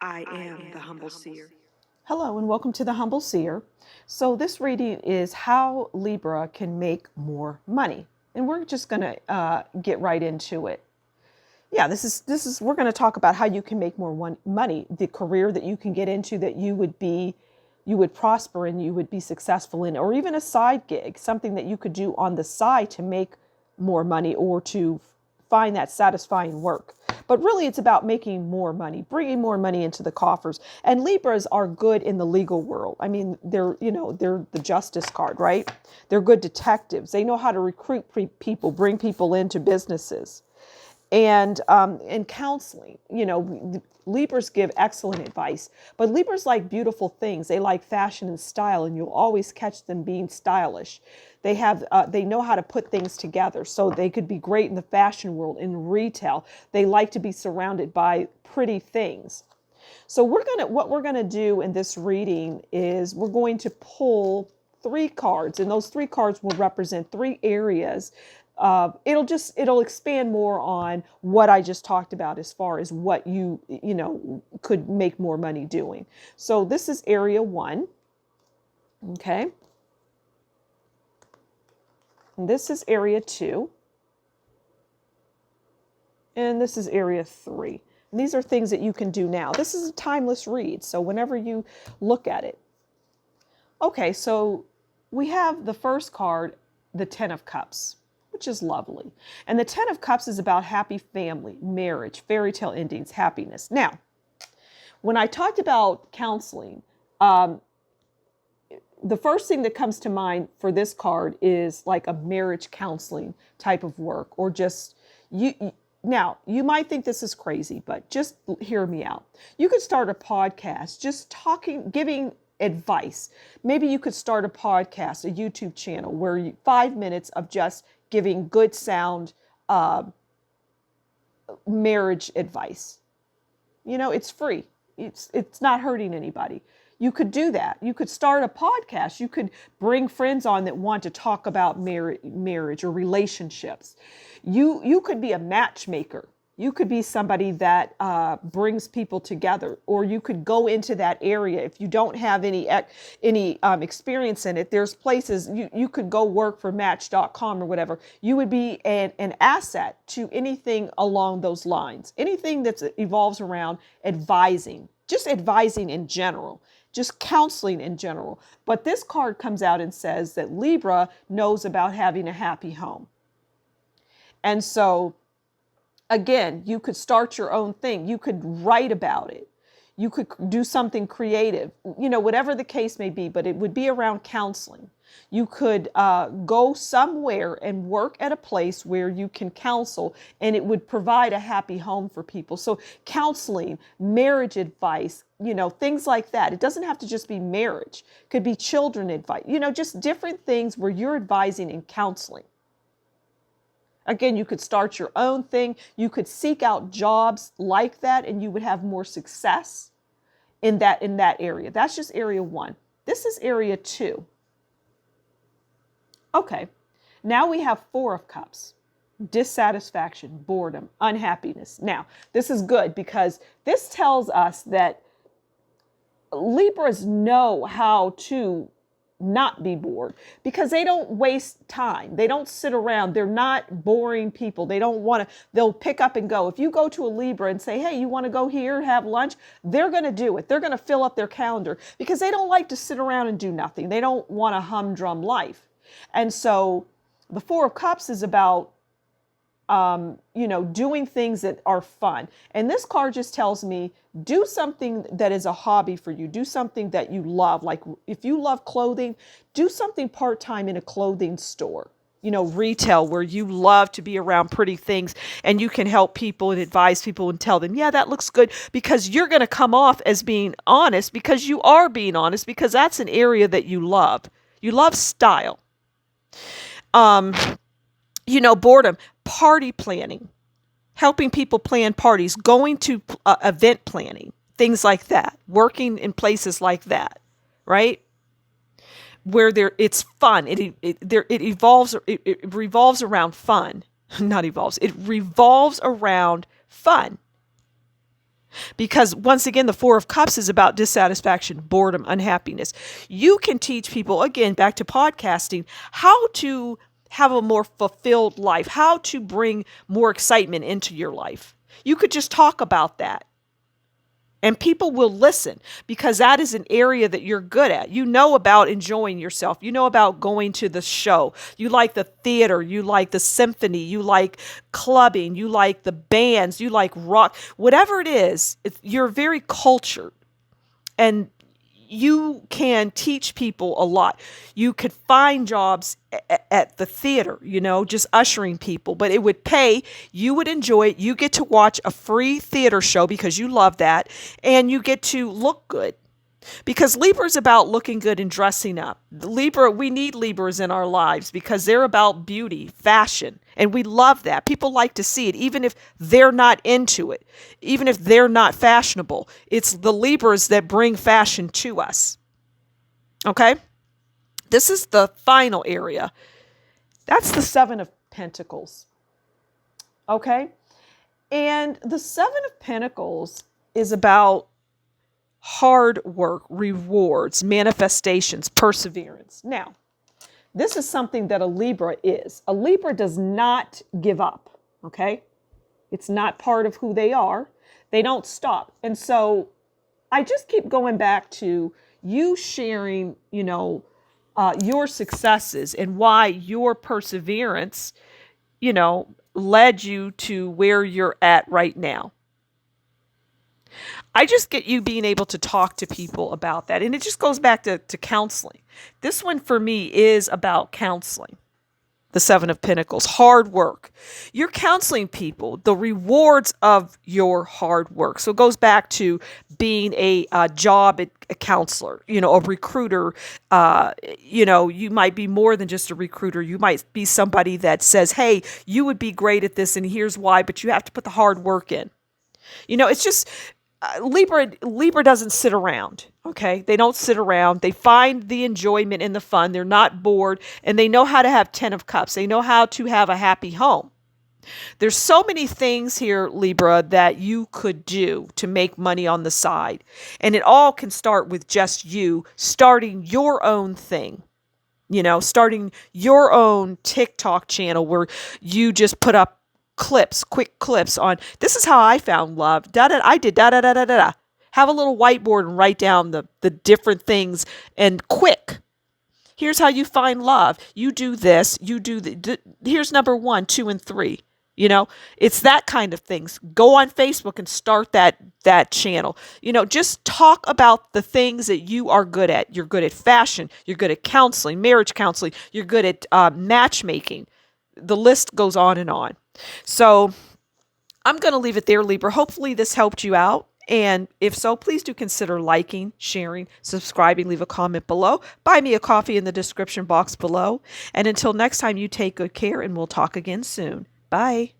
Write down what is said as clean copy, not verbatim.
I am the Humble Seer. Hello and welcome to the Humble Seer. So this reading is how Libra can make more money, and we're just going to get right into it. Yeah, this is we're going to talk about how you can make more money, the career that you can get into that you would prosper and you would be successful in, or even a side gig, something that you could do on the side to make more money or to find that satisfying work. But really, it's about making more money, bringing more money into the coffers. And Libras are good in the legal world. I mean, they're the justice card, right? They're good detectives. They know how to recruit people, bring people into businesses, and counseling. Libras give excellent advice, but Libras like beautiful things. They like fashion and style, and you'll always catch them being stylish. They know how to put things together, so they could be great in the fashion world, in retail. They like to be surrounded by pretty things. So what we're gonna do in this reading is we're going to pull three cards, and those three cards will represent three areas. It'll expand more on what I just talked about as far as what you could make more money doing. So this is area 1, okay, and this is area 2, and this is area 3. And these are things that you can do now. This is a timeless read, so whenever you look at it. Okay, so we have the first card, the Ten of Cups, which is lovely. And the Ten of Cups is about happy family, marriage, fairy tale endings, happiness. Now, when I talked about counseling, the first thing that comes to mind for this card is like a marriage counseling type of work, or just you. Now, you might think this is crazy, but just hear me out. You could start a podcast just talking, giving advice. Maybe you could start a podcast, a YouTube channel where 5 minutes of just giving good sound marriage advice. It's free. It's not hurting anybody. You could do that. You could start a podcast. You could bring friends on that want to talk about marriage or relationships. You could be a matchmaker. You could be somebody that brings people together, or you could go into that area. If you don't have any experience in it, there's places you could go work for Match.com or whatever. You would be an asset to anything along those lines. Anything that evolves around advising, just advising in general, just counseling in general. But this card comes out and says that Libra knows about having a happy home. And so, again, you could start your own thing. You could write about it. You could do something creative, whatever the case may be, but it would be around counseling. You could go somewhere and work at a place where you can counsel, and it would provide a happy home for people. So counseling, marriage advice, things like that. It doesn't have to just be marriage. It could be children advice, just different things where you're advising and counseling. Again, you could start your own thing. You could seek out jobs like that, and you would have more success in that area. That's just area 1. This is area 2. Okay, now we have 4 of Cups. Dissatisfaction, boredom, unhappiness. Now, this is good because this tells us that Libras know how to not be bored, because they don't waste time. They don't sit around. They're not boring people. They don't want to, they'll pick up and go. If you go to a Libra and say, hey, you want to go here, have lunch? They're going to do it. They're going to fill up their calendar because they don't like to sit around and do nothing. They don't want a humdrum life. And so the 4 of Cups is about doing things that are fun. And this card just tells me, do something that is a hobby for you. Do something that you love. Like if you love clothing, do something part-time in a clothing store, retail, where you love to be around pretty things and you can help people and advise people and tell them, yeah, that looks good, because you're going to come off as being honest, because you are being honest, because that's an area that you love. You love style. Boredom, party planning, helping people plan parties, going to event planning, things like that, working in places like that, right? Where it's fun. It revolves around fun. Not evolves. It revolves around fun. Because once again, the Four of Cups is about dissatisfaction, boredom, unhappiness. You can teach people, again, back to podcasting, how to have a more fulfilled life, how to bring more excitement into your life. You could just talk about that. And people will listen because that is an area that you're good at. You know about enjoying yourself. You know about going to the show. You like the theater. You like the symphony. You like clubbing. You like the bands. You like rock. Whatever it is, you're very cultured. And you can teach people a lot. You could find jobs at the theater, just ushering people, but it would pay. You would enjoy it. You get to watch a free theater show because you love that, and you get to look good. Because Libra is about looking good and dressing up. We need Libras in our lives because they're about beauty, fashion, and we love that. People like to see it, even if they're not into it, even if they're not fashionable. It's the Libras that bring fashion to us. Okay? This is the final area. That's the Seven of Pentacles. Okay? And the Seven of Pentacles is about hard work, rewards, manifestations, perseverance. Now, this is something that a Libra is. A Libra does not give up, okay? It's not part of who they are. They don't stop. And so I just keep going back to you sharing, your successes and why your perseverance, led you to where you're at right now. I just get you being able to talk to people about that. And it just goes back to counseling. This one for me is about counseling. The Seven of Pentacles, hard work. You're counseling people, the rewards of your hard work. So it goes back to being a job a counselor, a recruiter. You might be more than just a recruiter. You might be somebody that says, hey, you would be great at this and here's why, but you have to put the hard work in. It's just Libra doesn't sit around, okay? They don't sit around. They find the enjoyment and the fun. They're not bored, and they know how to have 10 of Cups. They know how to have a happy home. There's so many things here, Libra, that you could do to make money on the side, and it all can start with just you starting your own thing. Starting your own TikTok channel where you just put up quick clips on, this is how I found love. I did da da da da da. Have a little whiteboard and write down the different things and quick. Here's how you find love. You do this, you do here's number 1, 2, and 3. It's that kind of things. Go on Facebook and start that channel. Just talk about the things that you are good at. You're good at fashion. You're good at counseling, marriage counseling. You're good at matchmaking. The list goes on and on. So I'm going to leave it there, Libra. Hopefully this helped you out. And if so, please do consider liking, sharing, subscribing, leave a comment below. Buy me a coffee in the description box below. And until next time, you take good care and we'll talk again soon. Bye.